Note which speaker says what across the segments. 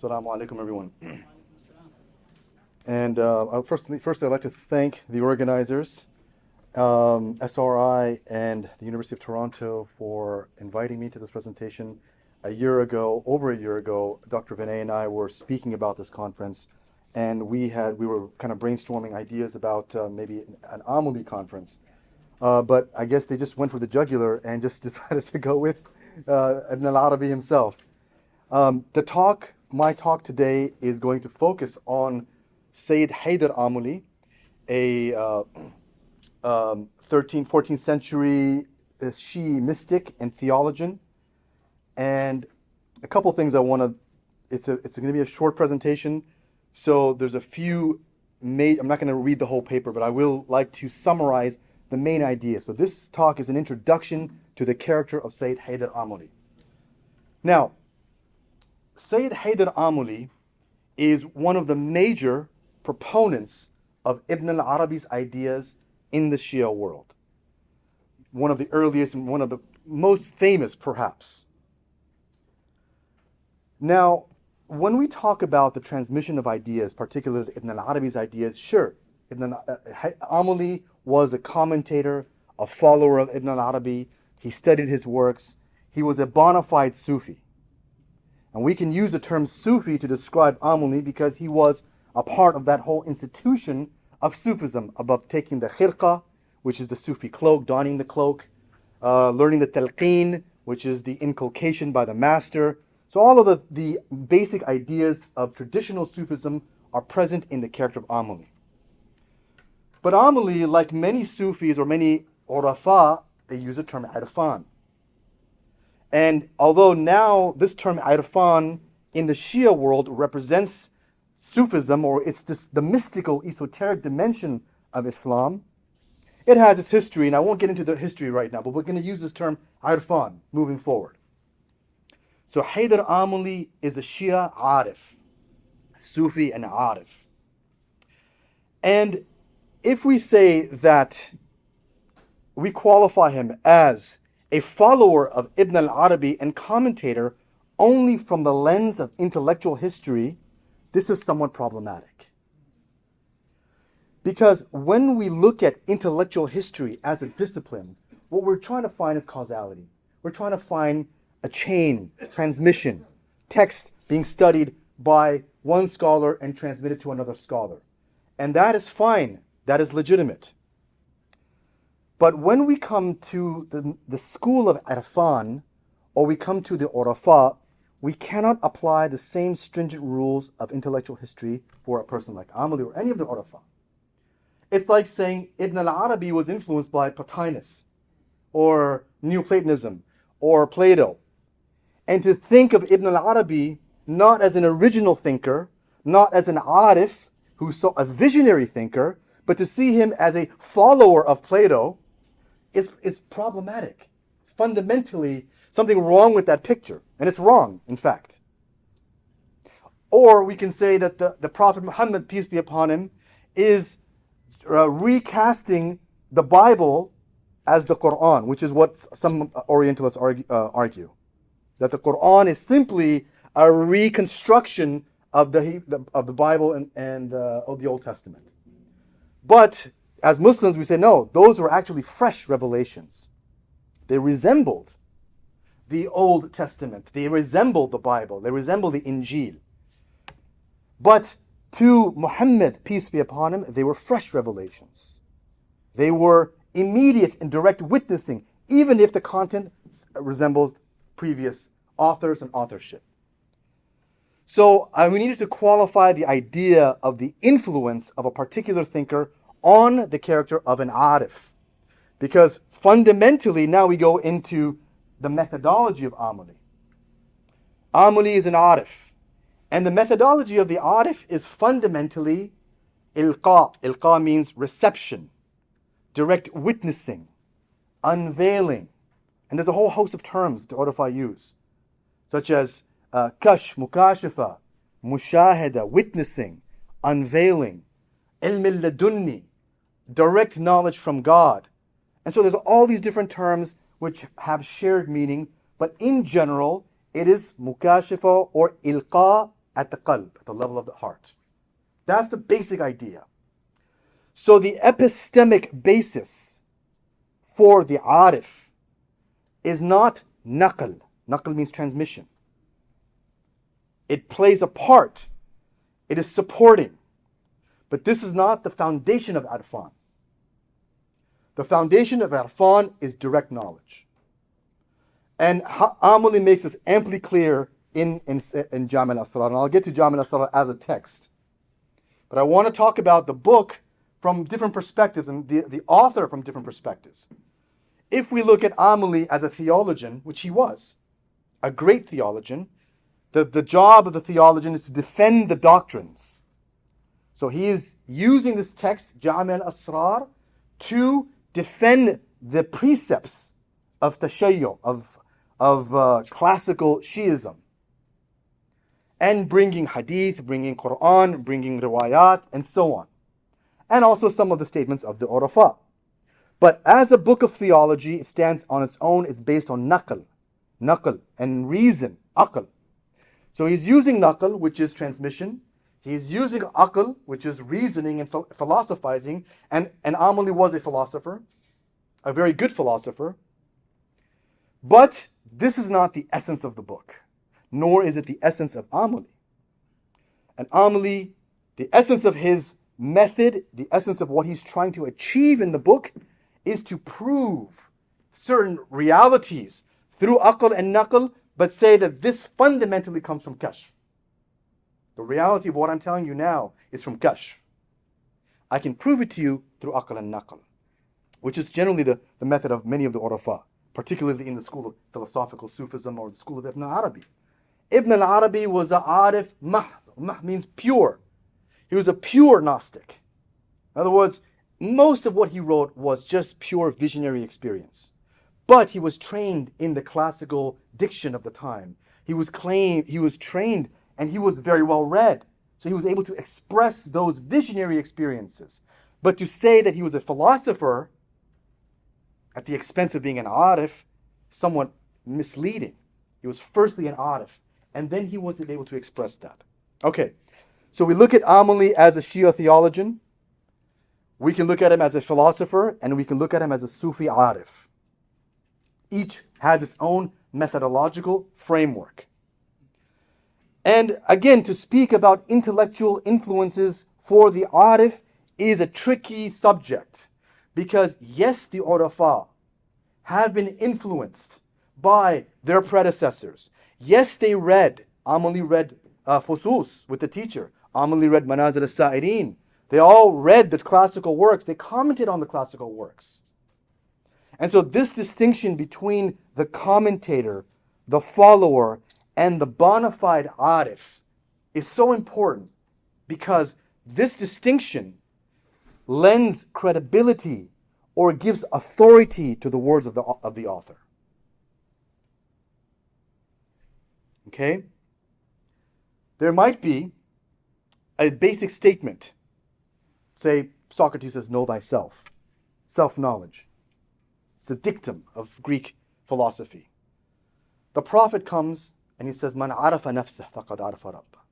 Speaker 1: Assalamu alaikum, everyone. And first, I'd like to thank the organizers, SRI and the University of Toronto, for inviting me to this presentation. Over a year ago, Dr. Vinay and I were speaking about this conference, and we were kind of brainstorming ideas about maybe an Amuli conference. But I guess they just went for the jugular and just decided to go with Ibn Arabi himself. My talk today is going to focus on Sayyid Haydar Amuli, a 13th, 14th century Shi'i mystic and theologian. And a couple things it's going to be a short presentation, so there's a few, I'm not going to read the whole paper, but I will like to summarize the main ideas. So this talk is an introduction to the character of Sayyid Haydar Amuli. Now, Sayyid Haydar Amuli is one of the major proponents of Ibn Arabi's ideas in the Shia world. One of the earliest and one of the most famous, perhaps. Now, when we talk about the transmission of ideas, particularly Ibn Arabi's ideas, sure, Amuli was a commentator, a follower of Ibn Arabi. He studied his works. He was a bona fide Sufi. And we can use the term Sufi to describe Amuli because he was a part of that whole institution of Sufism, about taking the khirqa, which is the Sufi cloak, donning the cloak, learning the talqeen, which is the inculcation by the master. So all of the basic ideas of traditional Sufism are present in the character of Amuli. But Amuli, like many Sufis or many Urafa, they use the term Irfan. And although now this term Irfan in the Shia world represents Sufism, or it's the mystical, esoteric dimension of Islam, it has its history, and I won't get into the history right now, but we're going to use this term Irfan moving forward. So Haydar Amuli is a Shia Arif, Sufi and Arif. And if we say that we qualify him as a follower of Ibn al-Arabi and commentator only from the lens of intellectual history, this is somewhat problematic. Because when we look at intellectual history as a discipline, what we're trying to find is causality. We're trying to find a chain, transmission, text being studied by one scholar and transmitted to another scholar. And that is fine. That is legitimate. But when we come to the school of Irfan, or we come to the Urafa, we cannot apply the same stringent rules of intellectual history for a person like Amuli or any of the Urafa. It's like saying Ibn al-Arabi was influenced by Plotinus, or Neoplatonism, or Plato. And to think of Ibn al-Arabi not as an original thinker, not as an Arif, who's a visionary thinker, but to see him as a follower of Plato is problematic. It's fundamentally something wrong with that picture. And it's wrong, in fact. Or we can say that the Prophet Muhammad, peace be upon him, is recasting the Bible as the Quran, which is what some Orientalists argue. That the Quran is simply a reconstruction of the Bible and of the Old Testament. But as Muslims, we say, no, those were actually fresh revelations. They resembled the Old Testament. They resembled the Bible. They resembled the Injil. But to Muhammad, peace be upon him, they were fresh revelations. They were immediate and direct witnessing, even if the content resembles previous authors and authorship. So we needed to qualify the idea of the influence of a particular thinker on the character of an Arif. Because fundamentally, now we go into the methodology of Amuli. Amuli is an Arif. And the methodology of the Arif is fundamentally ilqa. Ilqa means reception, direct witnessing, unveiling. And there's a whole host of terms the Urafa use, such as kashf, mukashafa, mushahada, witnessing, unveiling, ilm al-ladunni, direct knowledge from God. And so there's all these different terms which have shared meaning, but in general, it is mukashafa or ilqa at the qalb, at the level of the heart. That's the basic idea. So the epistemic basis for the arif is not naql. Naql means transmission. It plays a part. It is supporting. But this is not the foundation of Irfan. The foundation of Irfan is direct knowledge. And Amuli makes this amply clear in Jami' al-Asrar. And I'll get to Jami' al-Asrar as a text. But I want to talk about the book from different perspectives and the author from different perspectives. If we look at Amuli as a theologian, which he was, a great theologian, the job of the theologian is to defend the doctrines. So he is using this text, Jami' al-Asrar, to defend the precepts of tashayyu, of classical Shi'ism. And bringing hadith, bringing Quran, bringing riwayat, and so on. And also some of the statements of the Urafa. But as a book of theology, it stands on its own. It's based on naql, and reason, aql. So he's using naql, which is transmission. He's using aql, which is reasoning and philosophizing. And Amuli was a philosopher, a very good philosopher. But this is not the essence of the book, nor is it the essence of Amuli. And Amuli, the essence of his method, the essence of what he's trying to achieve in the book, is to prove certain realities through aql and naql, but say that this fundamentally comes from kashf. The reality of what I'm telling you now is from kashf. I can prove it to you through aql and naql, which is generally the method of many of the Urafa, particularly in the school of philosophical Sufism or the school of Ibn Arabi. Ibn Arabi was a arif mahd. Mahd means pure. He was a pure Gnostic. In other words, most of what he wrote was just pure visionary experience. But he was trained in the classical diction of the time. He was trained, and he was very well read. So he was able to express those visionary experiences. But to say that he was a philosopher at the expense of being an arif, somewhat misleading. He was firstly an arif, and then he wasn't able to express that. Okay, so we look at Amuli as a Shia theologian. We can look at him as a philosopher, and we can look at him as a Sufi arif. Each has its own methodological framework. And again, to speak about intellectual influences for the arif is a tricky subject. Because yes, the Urafa have been influenced by their predecessors. Yes, they read. Amuli read Fusus with the teacher. Amuli read Manazil al-Sa'irin. They all read the classical works. They commented on the classical works. And so this distinction between the commentator, the follower, and the bona fide arif is so important because this distinction lends credibility or gives authority to the words of the author. Okay? There might be a basic statement. Say, Socrates says, know thyself. Self-knowledge. It's a dictum of Greek philosophy. The Prophet comes and he says, Man arafa nafsah faqad arafa rabbah.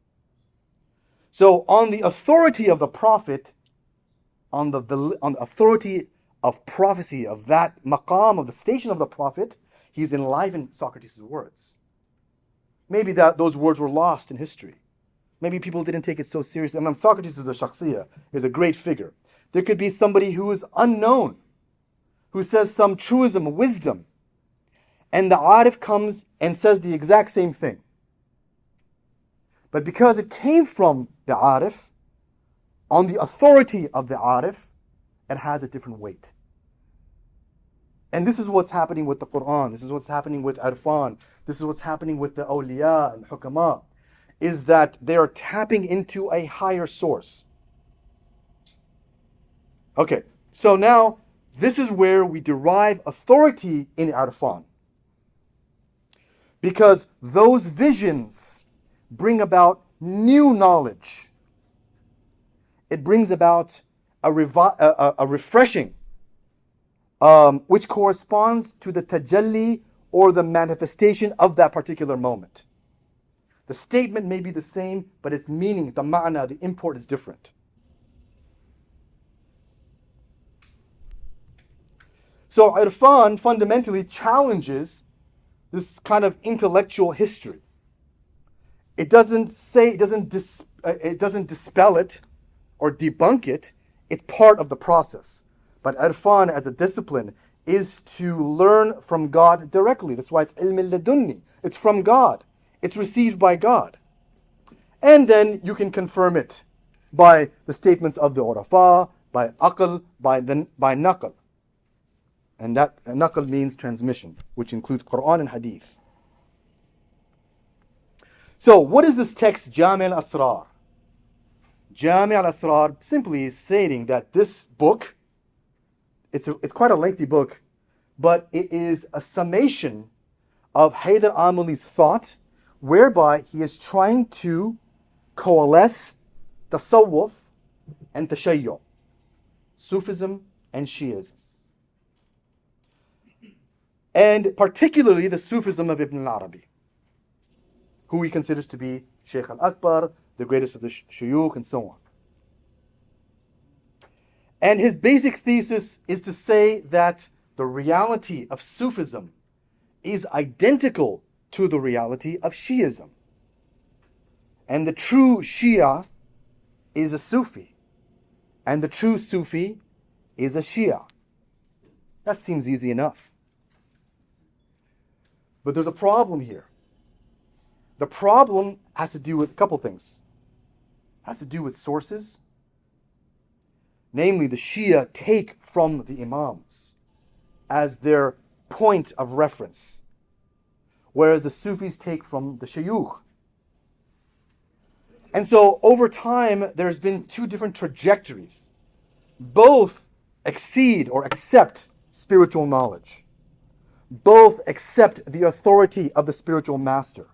Speaker 1: So on the authority of the Prophet, on the authority of prophecy, of that maqam, of the station of the Prophet, he's enlivened Socrates' words. Maybe those words were lost in history. Maybe people didn't take it so seriously. I mean, Socrates is a shakhsiyah, is a great figure. There could be somebody who is unknown, who says some truism, wisdom, and the arif comes and says the exact same thing. But because it came from the arif, on the authority of the arif, it has a different weight. And this is what's happening with the Quran. This is what's happening with Irfan. This is what's happening with the awliya and hukama, is that they are tapping into a higher source. Okay, so now this is where we derive authority in Irfan. Because those visions bring about new knowledge. It brings about a refreshing, which corresponds to the tajalli or the manifestation of that particular moment. The statement may be the same, but its meaning, the ma'na, the import is different. So Irfan fundamentally challenges this kind of intellectual history. It doesn't dispel it or debunk it. It's part of the process. But Irfan as a discipline is to learn from God directly. That's why it's ilm al-ladunni. It's from God. It's received by God. And then you can confirm it by the statements of the urafa, by aql, by naql. And that naql means transmission, which includes Quran and Hadith. So, what is this text, Jami' al-Asrar? Jami' al-Asrar simply is stating that this book, it's quite a lengthy book, but it is a summation of Haydar Amali's thought, whereby he is trying to coalesce tasawwuf and tashayyu', Sufism and Shi'ism. And particularly the Sufism of Ibn Arabi, who he considers to be Shaykh al-Akbar, the greatest of the shuyukh, and so on. And his basic thesis is to say that the reality of Sufism is identical to the reality of Shi'ism. And the true Shia is a Sufi, and the true Sufi is a Shia. That seems easy enough. But there's a problem here. The problem has to do with a couple things. It has to do with sources. Namely, the Shia take from the Imams as their point of reference, whereas the Sufis take from the Shuyukh. And so, over time, there's been two different trajectories. Both exceed or accept spiritual knowledge. Both accept the authority of the spiritual master.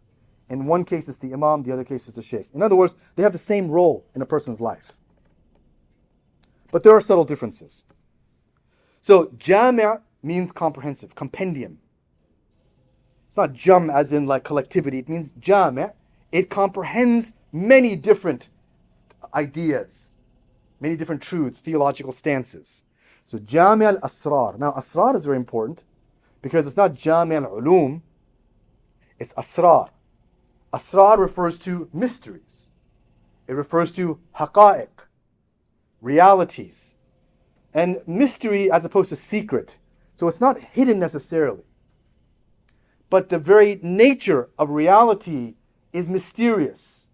Speaker 1: In one case, it's the Imam, the other case is the Sheikh. In other words, they have the same role in a person's life. But there are subtle differences. So, Jami' means comprehensive, compendium. It's not jam as in like collectivity, it means Jami'. It comprehends many different ideas, many different truths, theological stances. So, Jami' al-Asrar. Now, Asrar is very important because it's not Jami' al-Ulum, it's Asrar. Asrar refers to mysteries. It refers to haqa'iq, realities. And mystery as opposed to secret. So it's not hidden necessarily. But the very nature of reality is mysterious.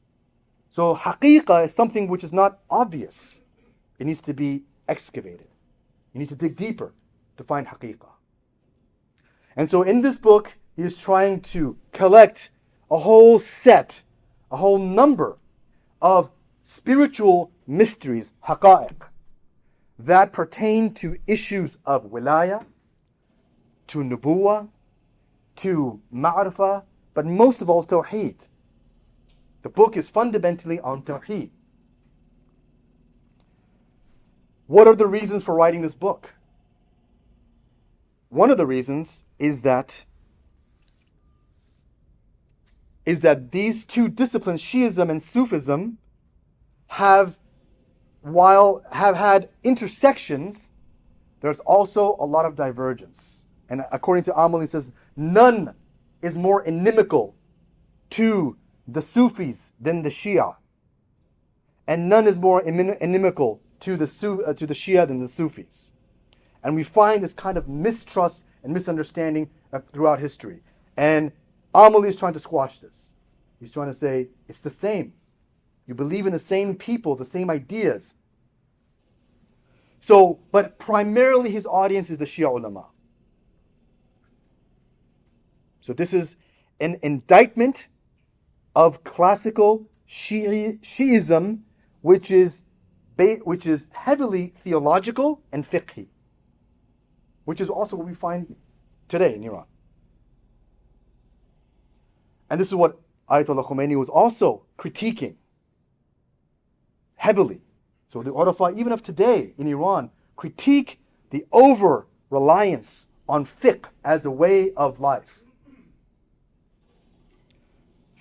Speaker 1: So haqiqah is something which is not obvious. It needs to be excavated. You need to dig deeper to find haqiqah. And so in this book, he is trying to collect a whole set, a whole number of spiritual mysteries, haqa'iq, that pertain to issues of wilaya, to nubuwah, to ma'rifah, but most of all, tawheed. The book is fundamentally on tawheed. What are the reasons for writing this book? One of the reasons is that these two disciplines, Shi'ism and Sufism, have had intersections, there's also a lot of divergence. And according to Amali, he says, none is more inimical to the Sufis than the Shia. And none is more inimical to the Shia than the Sufis. And we find this kind of mistrust and misunderstanding throughout history. And Amali is trying to squash this. He's trying to say, it's the same. You believe in the same people, the same ideas. So, but primarily his audience is the Shia ulama. So this is an indictment of classical Shi'ism, which is heavily theological and fiqhi, which is also what we find today in Iran. And this is what Ayatollah Khomeini was also critiquing heavily. So the Urafa, even of today in Iran, critique the over-reliance on fiqh as a way of life.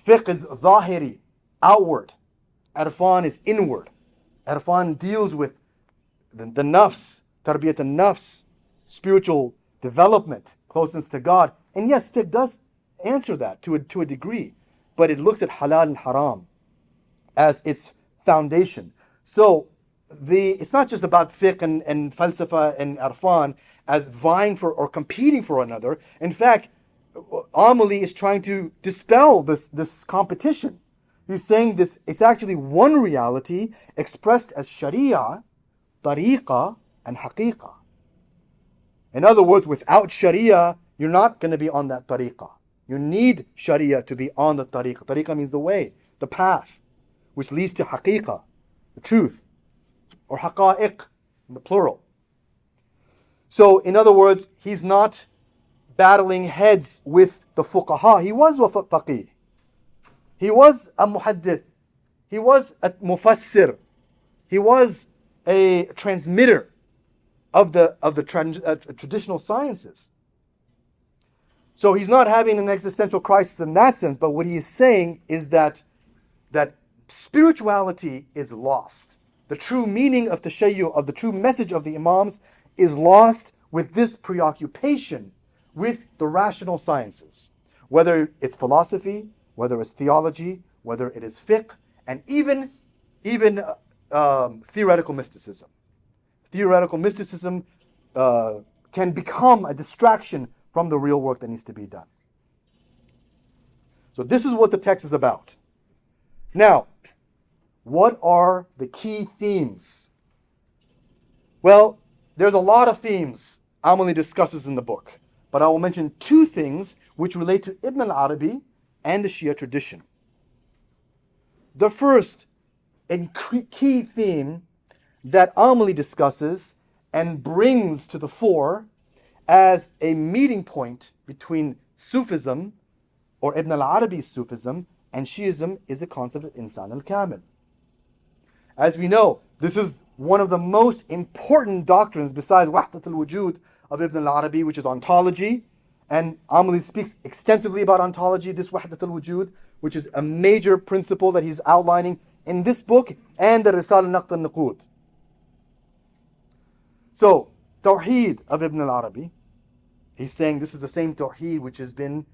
Speaker 1: Fiqh is zahiri, outward. Arfan is inward. Arfan deals with the nafs, tarbiyat al-nafs, spiritual development, closeness to God. And yes, fiqh does answer that to a degree, but it looks at halal and haram as its foundation. So it's not just about fiqh and falsafa and arfan as vying for or competing for another. In fact, Amali is trying to dispel this competition. He's saying this, it's actually one reality expressed as sharia, tariqah, and haqiqah. In other words, without sharia, you're not going to be on that tariqah. You need sharia to be on the tariqah. Tariqah means the way, the path, which leads to haqiqah, the truth, or haqa'iq, in the plural. So, in other words, he's not battling heads with the fuqaha. He was a faqih. He was a muhaddith. He was a mufassir. He was a transmitter of the traditional sciences. So he's not having an existential crisis in that sense, but what he is saying is that spirituality is lost. The true meaning of tashayyu, of the true message of the Imams, is lost with this preoccupation with the rational sciences. Whether it's philosophy, whether it's theology, whether it is fiqh, and even theoretical mysticism. Theoretical mysticism can become a distraction from the real work that needs to be done. So this is what the text is about. Now, what are the key themes? Well, there's a lot of themes Amali discusses in the book, but I will mention two things which relate to Ibn Arabi and the Shia tradition. The first and key theme that Amali discusses and brings to the fore as a meeting point between Sufism, or Ibn Arabi's Sufism, and Shi'ism is the concept of Insan al-Kamil. As we know, this is one of the most important doctrines besides Wahdat al-Wujud of Ibn Arabi, which is ontology. And Amali speaks extensively about ontology, this Wahdat al-Wujud, which is a major principle that he's outlining in this book and the Risal al-Naqd al-Nuqud. So, Tawheed of Ibn Arabi, he's saying this is the same Tawheed which has been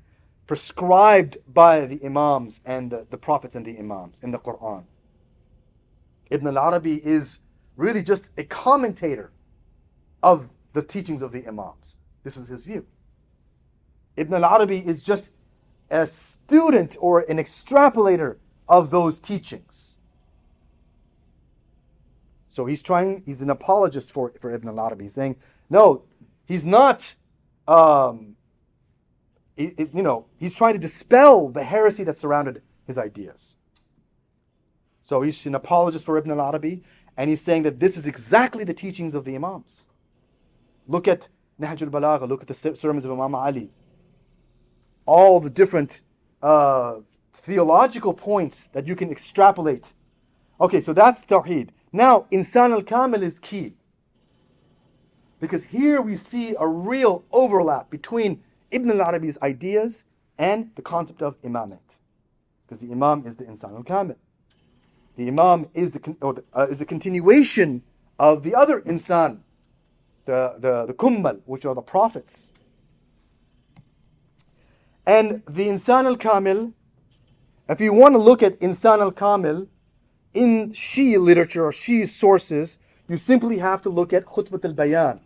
Speaker 1: prescribed by the Imams and the Prophets and the Imams in the Quran. Ibn Arabi is really just a commentator of the teachings of the Imams. This is his view. Ibn Arabi is just a student or an extrapolator of those teachings. So he's an apologist for Ibn Arabi. He's saying, no, he's not, he's trying to dispel the heresy that surrounded his ideas. So he's an apologist for Ibn Arabi, and he's saying that this is exactly the teachings of the Imams. Look at Nahj al-Balagha, look at the sermons of Imam Ali. All the different theological points that you can extrapolate. Okay, so that's Tawheed. Now, Insan al-Kamil is key. Because here we see a real overlap between Ibn Arabi's ideas and the concept of Imamate. Because the Imam is the Insan al-Kamil. The Imam is the continuation of the other Insan, the Kummal, which are the prophets. And the Insan al-Kamil, if you want to look at Insan al-Kamil in Shi'i literature or Shi'i sources, you simply have to look at Khutbat al-Bayan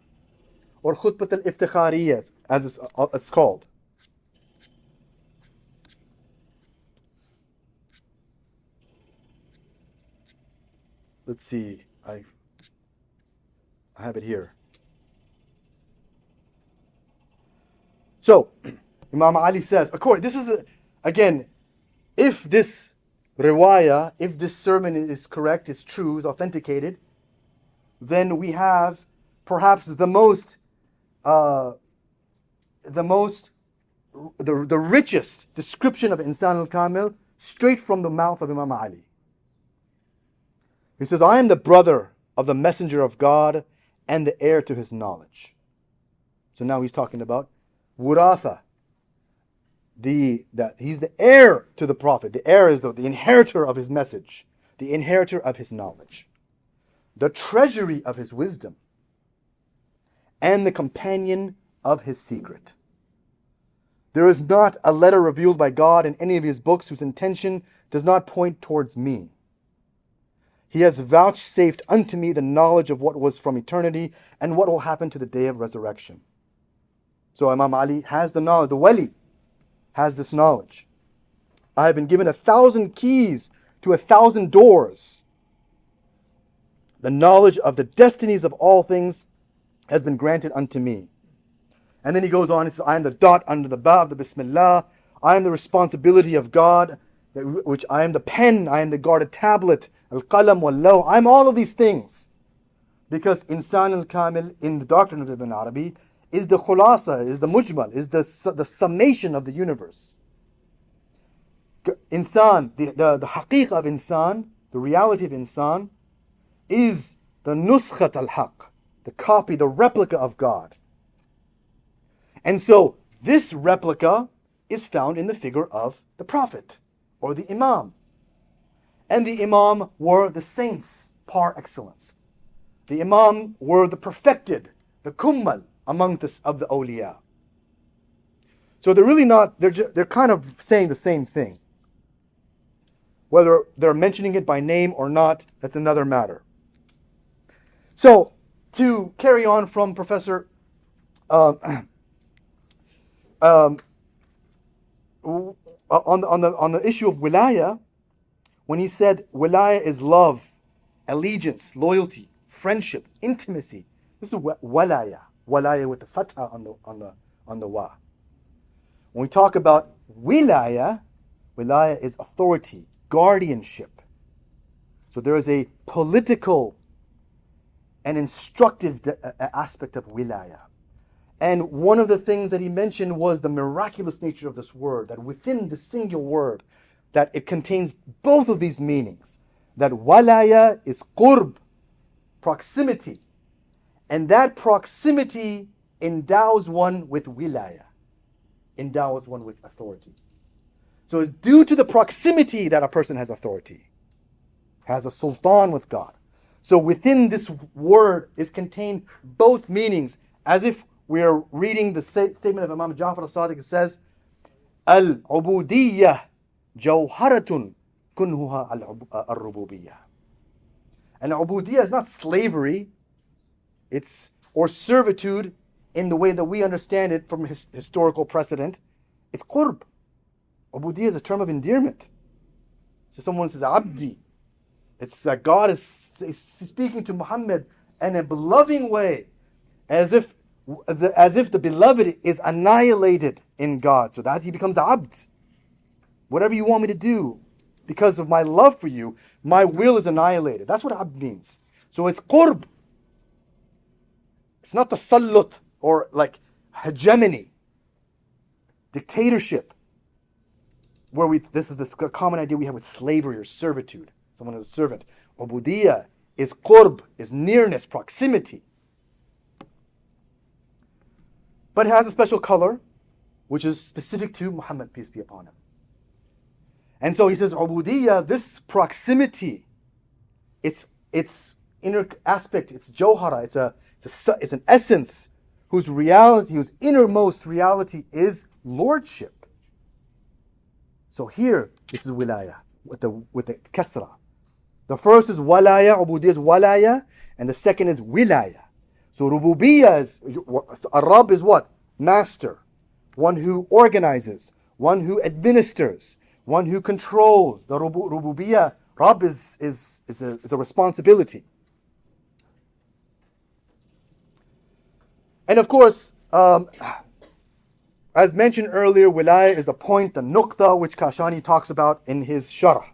Speaker 1: or Khutbat al-Iftikhariyya, as it's called. Let's see, I have it here. So, Imam Ali says, this is, again, if this riwayah, if this sermon is correct, is true, is authenticated, then we have perhaps the richest description of Insan al-Kamil straight from the mouth of Imam Ali. He says, I am the brother of the messenger of God and the heir to his knowledge. So now he's talking about Wuratha. he's the heir to the Prophet. The heir is the inheritor of his message, the inheritor of his knowledge, the treasury of his wisdom, and the companion of his secret. There is not a letter revealed by God in any of his books whose intention does not point towards me. He has vouchsafed unto me the knowledge of what was from eternity and what will happen to the day of resurrection. So Imam Ali has the knowledge, the wali has this knowledge. I have been given 1,000 keys to 1,000 doors. The knowledge of the destinies of all things has been granted unto me. And then he goes on, he says, I am the dot under the ba of the Bismillah. I am the responsibility of God, which I am the pen, I am the guarded tablet, al-qalam wal-law. I am all of these things. Because insan al-kamil in the doctrine of Ibn Arabi is the khulasa, is the mujmal, is the summation of the universe. Insan, the haqiq of insan, the reality of insan, is the nuskhat al-haq, the copy, the replica of God. And so this replica is found in the figure of the Prophet or the Imam. And the Imam were the saints par excellence. The Imam were the perfected, the kummal among the awliya. So they're really not, they're kind of saying the same thing. Whether they're mentioning it by name or not, that's another matter. So, to carry on from Professor on the issue of wilaya, when he said wilaya is love, allegiance, loyalty, friendship, intimacy, this is walaya with the fatha on the wa. When we talk about wilaya is authority, guardianship. So there is a political and instructive aspect of wilaya. And one of the things that he mentioned was the miraculous nature of this word, that within the single word, that it contains both of these meanings. That walaya is qurb, proximity. And that proximity endows one with wilaya, endows one with authority. So it's due to the proximity that a person has authority, has a sultan with God. So within this word is contained both meanings, as if we are reading the statement of Imam Ja'far al-Sadiq. It says, Al-ubudiyyah jawharatun kunhuha al-rububiyyah. And ubudiyyah is not slavery, it's or servitude in the way that we understand it from historical precedent. It's qurb. Ubudiyyah is a term of endearment. So someone says, Abdi. It's that God is speaking to Muhammad in a loving way, as if the beloved is annihilated in God, so that he becomes abd. Whatever you want me to do, because of my love for you, my will is annihilated. That's what abd means. So it's qurb. It's not tasallut or like hegemony, dictatorship, where this is the common idea we have with slavery or servitude. Someone is a servant. Ubudiyyah is qurb, is nearness, proximity. But it has a special color, which is specific to Muhammad, peace be upon him. And so he says, Ubudiyyah, this proximity, its inner aspect, its johara, it's an essence whose reality, whose innermost reality is lordship. So here, this is wilaya with the kasra. The first is walaya, ubudiyyah is walaya, and the second is wilaya. So rububiyyah is, Arab is what? Master. One who organizes. One who administers. One who controls. The rububiyyah, Rab is a responsibility. And of course, as mentioned earlier, wilaya is the point, the nuqta, which Kashani talks about in his sharh.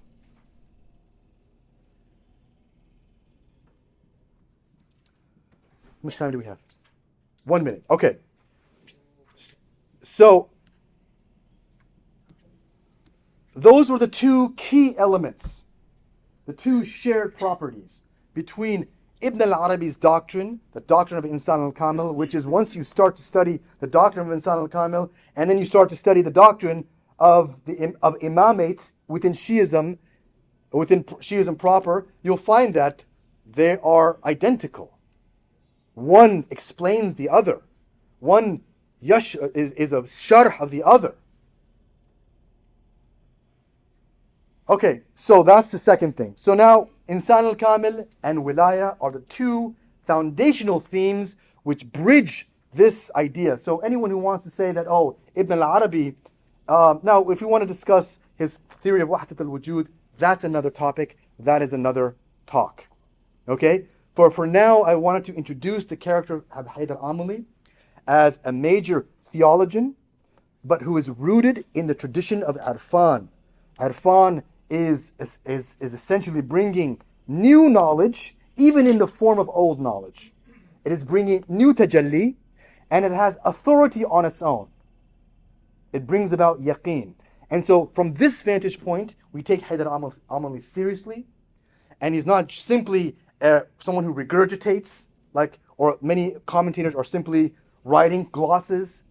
Speaker 1: How much time do we have? 1 minute. Okay. So, those were the two key elements, the two shared properties between Ibn Arabi's doctrine, the doctrine of Insan al-Kamil, which is once you start to study the doctrine of Insan al-Kamil, and then you start to study the doctrine of imamate within Shi'ism proper, you'll find that they are identical. One explains the other. One is a sharh of the other. Okay, so that's the second thing. So now, Insan al-Kamil and Wilaya are the two foundational themes which bridge this idea. So anyone who wants to say that, oh, Ibn Arabi, now if we want to discuss his theory of Wahdat al-Wujud, that's another topic. That is another talk. Okay? For now, I wanted to introduce the character of Haydar Amali as a major theologian, but who is rooted in the tradition of Irfan. Irfan is essentially bringing new knowledge, even in the form of old knowledge. It is bringing new tajalli, and it has authority on its own. It brings about yaqeen. And so from this vantage point, we take Haydar Amali seriously, and he's not simply someone who regurgitates, or many commentators are simply writing glosses.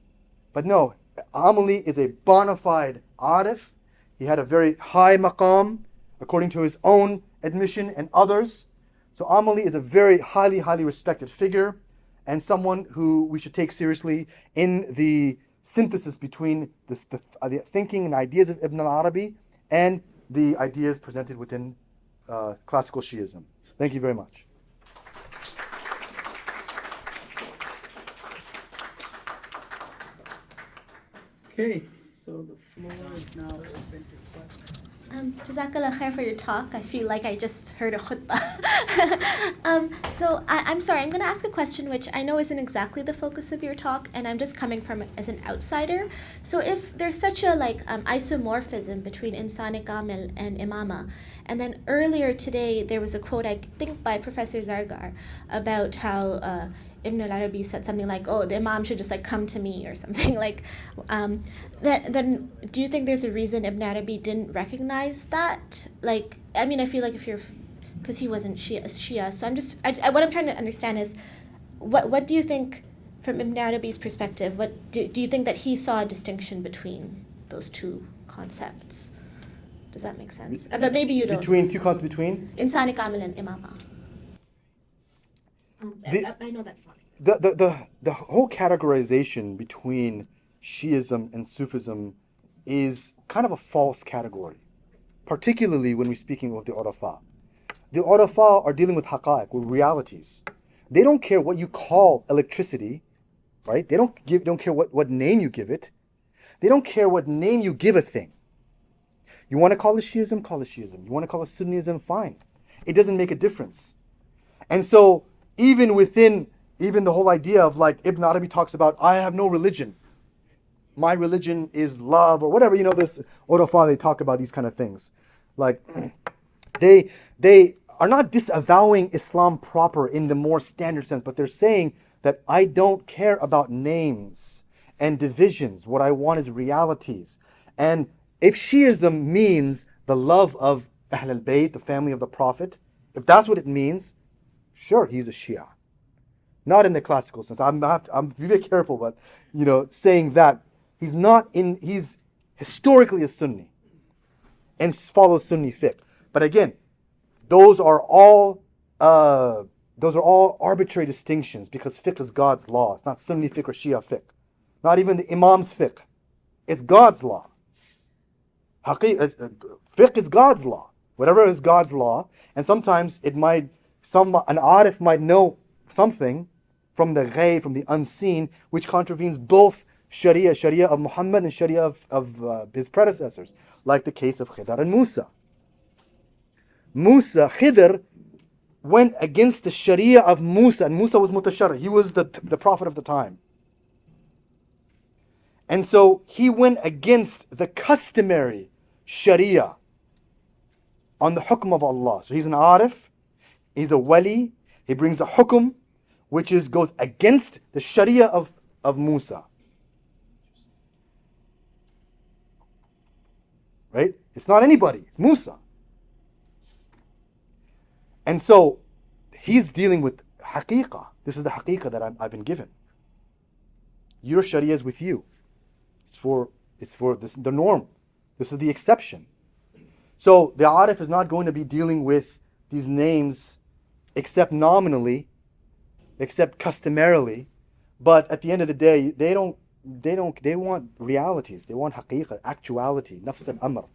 Speaker 1: But no, Amali is a bona fide arif. He had a very high maqam, according to his own admission and others. So Amali is a very highly, highly respected figure, and someone who we should take seriously in the synthesis between the thinking and ideas of Ibn Arabi and the ideas presented within classical Shi'ism. Thank you very much.
Speaker 2: Okay, so the floor is now open to questions.
Speaker 3: Jazakallah khair for your talk. I feel like I just heard a khutbah. So I'm sorry, I'm going to ask a question which I know isn't exactly the focus of your talk, and I'm just coming from as an outsider. So if there's such a isomorphism between Insan Kamil and Imama, and then earlier today there was a quote, I think by Professor Zargar, about how Ibn Arabi said something like, oh, the Imam should just come to me or something then do you think there's a reason Ibn Arabi didn't recognize that? I feel like because he wasn't Shia, so what I'm trying to understand is, what do you think, from Ibn Arabi's perspective, what do you think that he saw a distinction between those two concepts? Does that make sense? But maybe you don't.
Speaker 1: Between two concepts between?
Speaker 3: Insani Kamil and Imama.
Speaker 4: I know that's not.
Speaker 1: The whole categorization between Shi'ism and Sufism is kind of a false category, particularly when we're speaking of the Urafa. The Urafa are dealing with haqa'iq, with realities. They don't care what you call electricity, right? They don't care what name you give it. They don't care what name you give a thing. You want to call it Shi'ism, call it Shi'ism. You want to call it Sunnism, fine. It doesn't make a difference. And so, even within the whole idea of Ibn Arabi talks about, I have no religion. My religion is love, or whatever, this Urafa, they talk about these kind of things. They are not disavowing Islam proper in the more standard sense, but they're saying that I don't care about names and divisions. What I want is realities. And if Shi'ism means the love of Ahl al-Bayt, the family of the Prophet, if that's what it means, sure, he's a Shia. Not in the classical sense. I'm very careful about, saying that. He's historically a Sunni and follows Sunni fiqh. But again, those are all arbitrary distinctions, because fiqh is God's law. It's not Sunni fiqh or Shia fiqh. Not even the Imam's fiqh. It's God's law. Fiqh is God's law. Whatever is God's law. And sometimes an arif might know something from the ghaib, from the unseen, which contravenes both Sharia of Muhammad and Sharia of his predecessors, like the case of Khidr and Musa. Khidr went against the Sharia of Musa, and Musa was mutashari. He was the prophet of the time. And so he went against the customary Sharia on the hukm of Allah. So he's an arif, he's a wali, he brings a hukm which goes against the Sharia of Musa. Right? It's not anybody, it's Musa. And so He's dealing with haqiqah. This is the haqiqah that I've been given. Your sharia is with you. It's for this, the norm. This is the exception. So the arif is not going to be dealing with these names except nominally, except customarily, but at the end of the day, they want realities. They want haqiqah, actuality, nafs al-amr.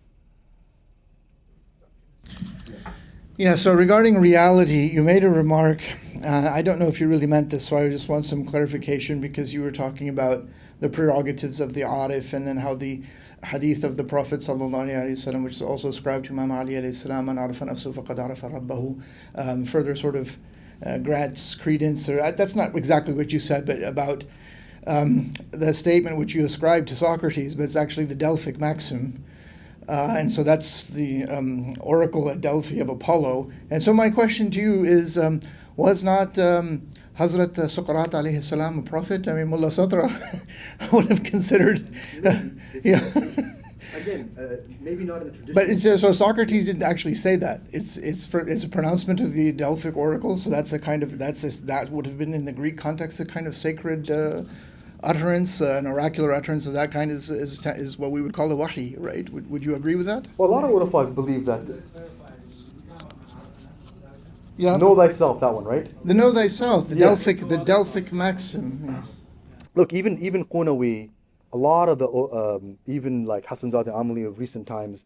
Speaker 5: Yeah, so regarding reality, you made a remark. I don't know if you really meant this, so I just want some clarification, because you were talking about the prerogatives of the arif, and then how the hadith of the Prophet ﷺ, which is also ascribed to Imam Ali alayhi salam, "Man arafa nafsahu faqad arafa rabbahu," further sort of grants credence, or that's not exactly what you said, but about the statement which you ascribed to Socrates, but it's actually the Delphic maxim. And so that's the oracle at Delphi of Apollo. And so my question to you is, was not Hazrat Suqrat alayhi salam a prophet? I mean, Mullah Sadra would have considered... yeah.
Speaker 1: Again, maybe not in the tradition.
Speaker 5: But so Socrates didn't actually say that. It's a pronouncement of the Delphic oracle. So that's that would have been in the Greek context a kind of sacred utterance, an oracular utterance of that kind is what we would call a wahi, right? Would you agree with that?
Speaker 1: Well, a lot of ulama believe that.
Speaker 5: Yeah.
Speaker 1: Know thyself, that one, right?
Speaker 5: The know thyself, the
Speaker 1: Yeah.
Speaker 5: Delphic maxim. Yes.
Speaker 1: Look, even Qunawi, a lot of the even like Hassan Zadeh Amali of recent times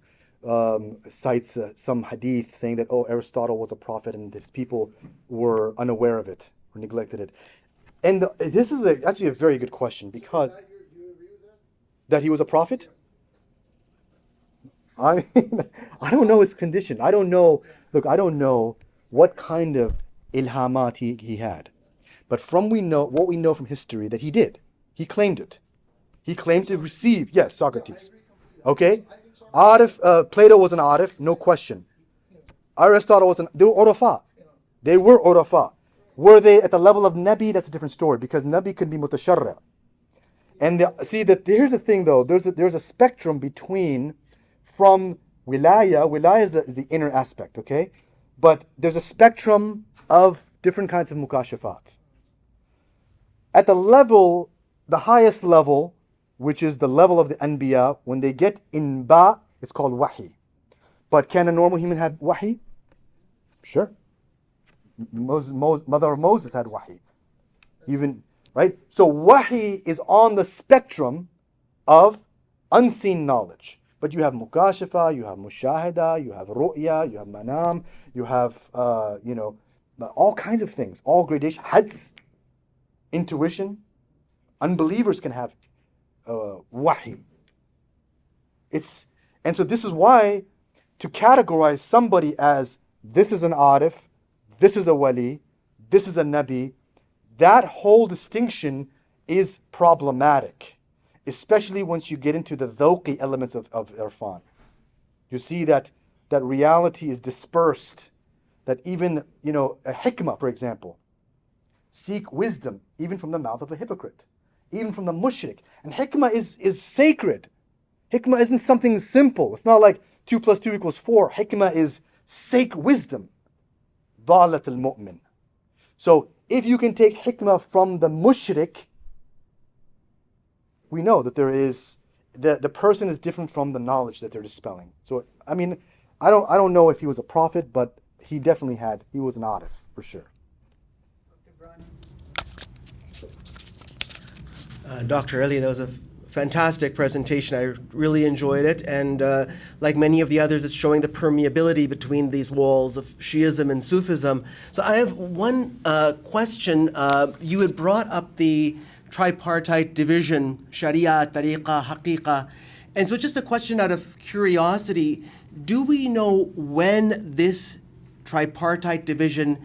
Speaker 1: cites some hadith saying that Aristotle was a prophet and his people were unaware of it or neglected it. And this is actually a very good question, because that he was a prophet? I mean, I don't know his condition. I don't know. Look, I don't know what kind of ilhamat he had. But what we know from history that he did. He claimed it. He claimed to receive, yes, Socrates. Okay? Plato was an arif, no question. Aristotle they were urafa. They were urafa. Were they at the level of Nabi? That's a different story, because Nabi could be mutasharra. And here's the thing though, there's a spectrum between from wilaya is the inner aspect, okay? But there's a spectrum of different kinds of mukashafat. At the highest level, which is the level of the anbiya, when they get inba, it's called wahi. But can a normal human have wahi? Sure. Mother of Moses had wahi. Even, right? So wahi is on the spectrum of unseen knowledge. But you have mukashafa, you have mushahada, you have ru'ya, you have manam, you have, all kinds of things, all gradations, hads, intuition. Unbelievers can have wahi. And so this is why to categorize somebody as this is an arif, this is a wali, this is a nabi, that whole distinction is problematic, especially once you get into the dhawqi elements of irfan. You see that reality is dispersed, that even, a hikmah, for example, seek wisdom even from the mouth of a hypocrite, even from the mushrik. And hikmah is sacred. Hikmah isn't something simple. It's not like 2 + 2 = 4. Hikmah is sacred wisdom. Dalat al-mu'min. So if you can take hikmah from the mushrik, we know that there is the person is different from the knowledge that they're dispelling. So I mean, I don't know if he was a prophet, but he was an arif for sure.
Speaker 6: Dr. Ali, that was a fantastic presentation. I really enjoyed it, and like many of the others, it's showing the permeability between these walls of Shi'ism and Sufism. So I have one question. You had brought up the tripartite division, Sharia, Tariqa, Haqiqa, and so just a question out of curiosity, do we know when this tripartite division,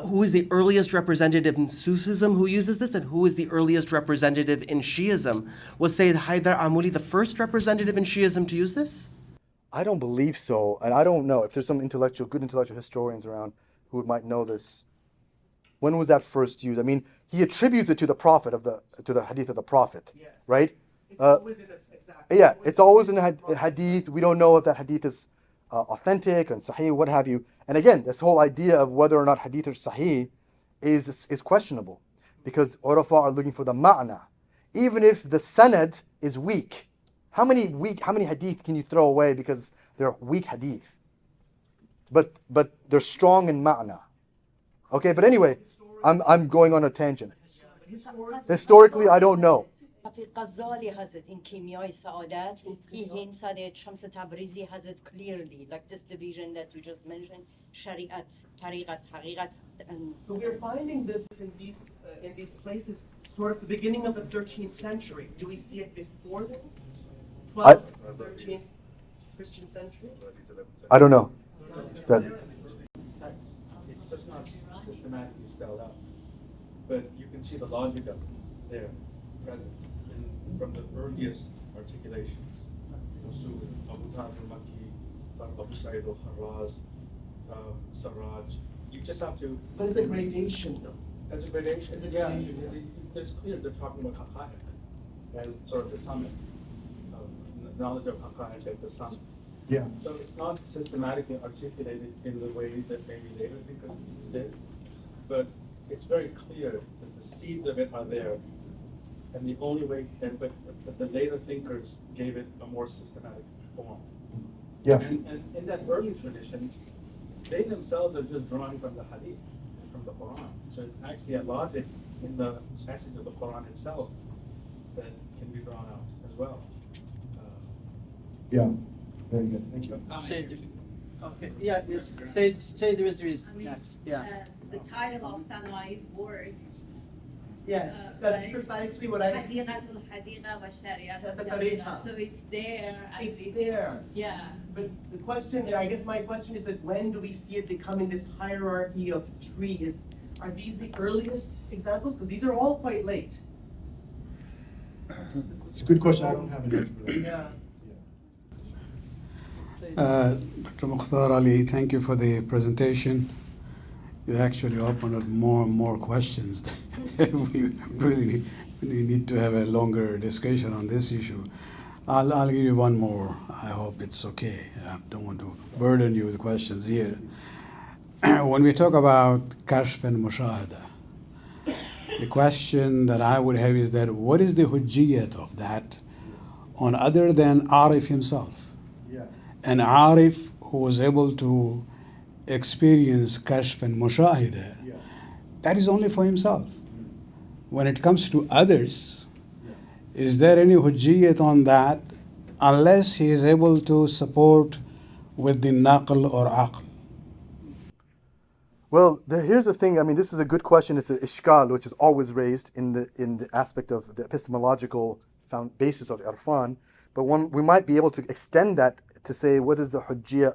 Speaker 6: who is the earliest representative in Sufism who uses this, and who is the earliest representative in Shi'ism? Was Sayyid Haydar Amuli the first representative in Shi'ism to use this?
Speaker 1: I don't believe so, and I don't know if there's some good intellectual historians around who might know this. When was that first used? I mean, he attributes it to the Prophet to the hadith of the Prophet, yes. Right? It's always in the hadith. We don't know if that hadith is authentic and sahih, what have you. And again, this whole idea of whether or not hadith are sahih is questionable, because urafa are looking for the ma'na. Even if the sanad is weak, how many hadith can you throw away because they're weak hadith? But they're strong in ma'na. Okay, but anyway, I'm going on a tangent. Historically, I don't know.
Speaker 7: في غزالي has it in كيمياء سعادت این سنة شمس تبریزی has it clearly like this division that you just mentioned شریعت طریقت حقیقت and
Speaker 8: So we're finding this in these places sort of the beginning of the 13th century. Do we see it before then? 12th, 13th Christian century?
Speaker 1: I don't know.
Speaker 9: It's just not systematically spelled out. But you can see the logic of it there, present, from the earliest articulations. Rasul, Abu Talib al-Makki, Abu Sa'id al-Kharraz, Sarraj. You just have to...
Speaker 8: But it's a gradation though.
Speaker 9: As a gradation, it's clear they're talking about Haqqaiq as sort of the summit. Knowledge of Haqqaiq as the summit.
Speaker 1: Yeah.
Speaker 9: So it's not systematically articulated in the way that maybe later thinkers did, but it's very clear that the seeds of it are there, and the only way, but the later thinkers gave it a more systematic form.
Speaker 1: Yeah.
Speaker 9: And in that early tradition, they themselves are just drawing from the Hadith, from the Quran. So it's actually a logic in the message of the Quran itself that can be drawn out as well.
Speaker 1: Yeah. Very good. Thank you.
Speaker 2: Okay, yeah, yes, say the reason next, yeah.
Speaker 4: The title of Sanwai's work.
Speaker 8: Yes, that's precisely what I...
Speaker 4: حديقة الحديقة والشريعة
Speaker 8: الطريقة.
Speaker 4: So it's there.
Speaker 8: It's there.
Speaker 4: Yeah.
Speaker 8: But the question, I guess my question is that when do we see it becoming this hierarchy of three? Are these the earliest examples? Because these are all quite late.
Speaker 1: It's a good question. I don't have an answer for that.
Speaker 8: Yeah.
Speaker 10: Dr. Mukhtar Ali, thank you for the presentation. You actually opened up more and more questions. we really need to have a longer discussion on this issue. I'll give you one more. I hope it's okay. I don't want to burden you with questions here. When we talk about kashf and mushahada, the question that I would have is that what is the hujjiyat of that on other than Arif himself? An Arif who was able to experience kashf and mushahida, that is only for himself. When it comes to others, is there any hujjiyat on that unless he is able to support with the naql or aql?
Speaker 1: Well, here's the thing. I mean, this is a good question. It's an ishkal, which is always raised in the aspect of the epistemological basis of irfan. But we might be able to extend that to say, what is the hujjiyah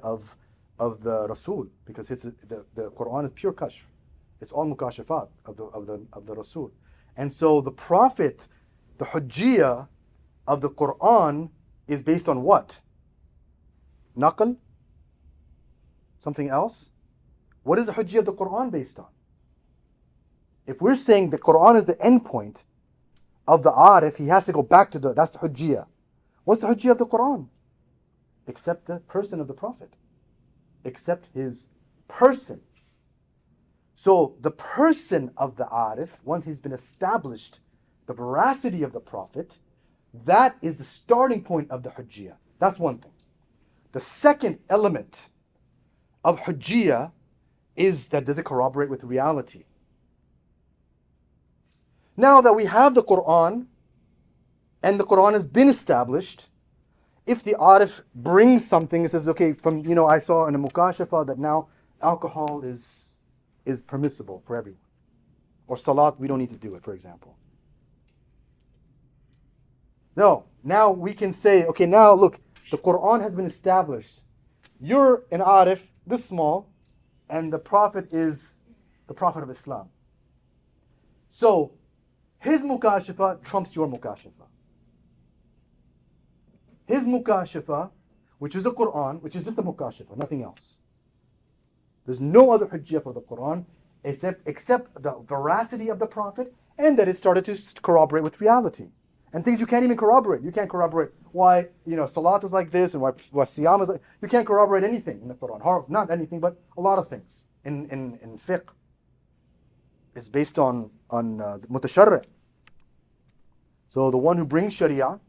Speaker 1: of the Rasul? Because the Quran is pure kashf. It's all mukashafat of the Rasul. And so the Prophet, the hujjiyah of the Quran is based on what? Naql? Something else? What is the hujjiyah of the Quran based on? If we're saying the Quran is the endpoint of the Arif, he has to go back to that's the hujjiyah. What's the hujjiyah of the Quran? Except the person of the Prophet. Except his person. So the person of the Arif, once he's been established, the veracity of the Prophet, that is the starting point of the hujjiyah. That's one thing. The second element of hujjiyah is that does it corroborate with reality? Now that we have the Quran, and the Quran has been established, if the Arif brings something and says, okay, I saw in a mukashafa that now alcohol is permissible for everyone. Or salat, we don't need to do it, for example. No, now we can say, okay, now look, the Quran has been established. You're an Arif, this small, and the Prophet is the Prophet of Islam. So, his mukashafa trumps your mukashafa. His mukashafa, which is the Quran, which is just a mukashafa, nothing else. There's no other hujjah for the Quran except the veracity of the Prophet and that it started to corroborate with reality. and things you can't even corroborate. You can't corroborate why, salat is like this and why siyam is like. You can't corroborate anything in the Quran. Not anything, but a lot of things in fiqh is based on mutasharri'. So the one who brings Sharia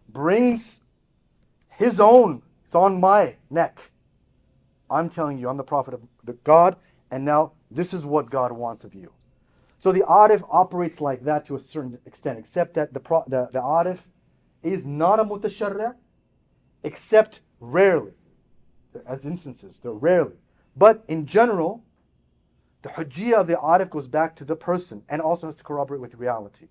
Speaker 1: brings his own. It's on my neck. I'm telling you, I'm the prophet of God, and now this is what God wants of you. So the Arif operates like that to a certain extent, except that the Arif is not a mutasharri', except rarely. As instances, they're rarely. But in general, the hujjiyah of the Arif goes back to the person and also has to corroborate with reality.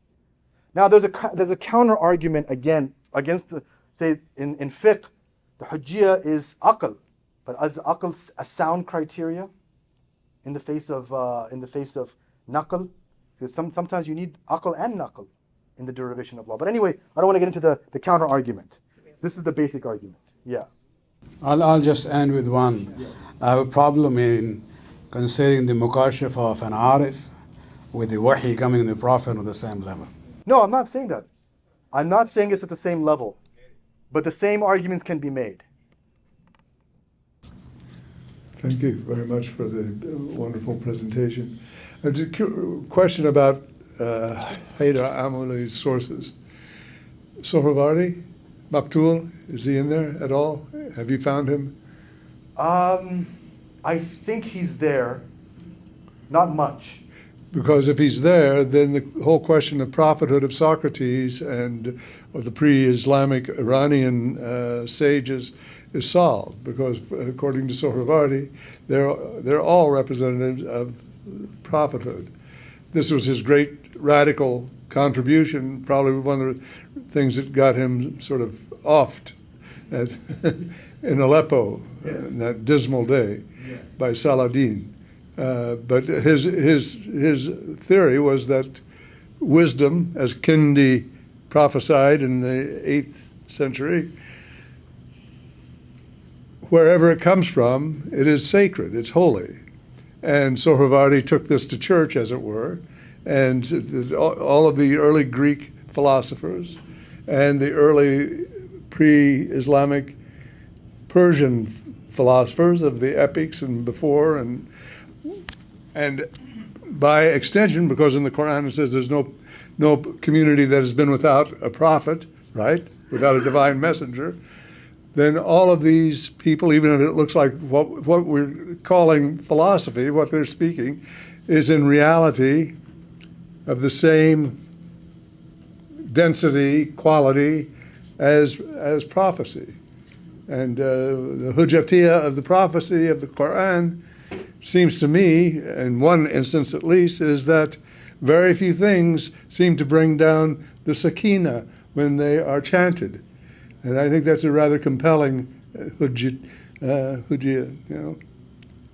Speaker 1: Now there's a counter argument again against in fiqh, the hujjiyah is aql, but is aql a sound criteria in the face of naql? Because sometimes you need aql and naql in the derivation of law. But anyway, I don't want to get into the counter argument. This is the basic argument. Yeah.
Speaker 10: I'll just end with one. I have a problem in considering the mukashif of an arif with the wahi coming in the Prophet on the same level.
Speaker 1: No, I'm not saying that. I'm not saying it's at the same level. But the same arguments can be made.
Speaker 11: Thank you very much for the wonderful presentation. A question about Haida Amuli's sources. Sohrawardi, Maktul, is he in there at all? Have you found him?
Speaker 1: I think he's there. Not much.
Speaker 11: Because if he's there, then the whole question of prophethood of Socrates and of the pre-Islamic Iranian sages is solved. Because according to Sohrawardi, they're all representatives of prophethood. This was his great radical contribution, probably one of the things that got him sort of offed in Aleppo, in that dismal day, by Saladin. But his theory was that wisdom, as Kindi prophesied in the 8th century, wherever it comes from, it is sacred, it's holy. And Sohrawardi took this to church, as it were, and all of the early Greek philosophers and the early pre-Islamic Persian philosophers of the epics and before, and by extension, because in the Quran it says there's no community that has been without a prophet, right, without a divine messenger, then all of these people, even if it looks like what we're calling philosophy, what they're speaking, is in reality of the same density, quality as prophecy. And the hujjatiyah of the prophecy of the Quran seems to me, in one instance at least, is that very few things seem to bring down the sakina when they are chanted. And I think that's a rather compelling hujjiyah,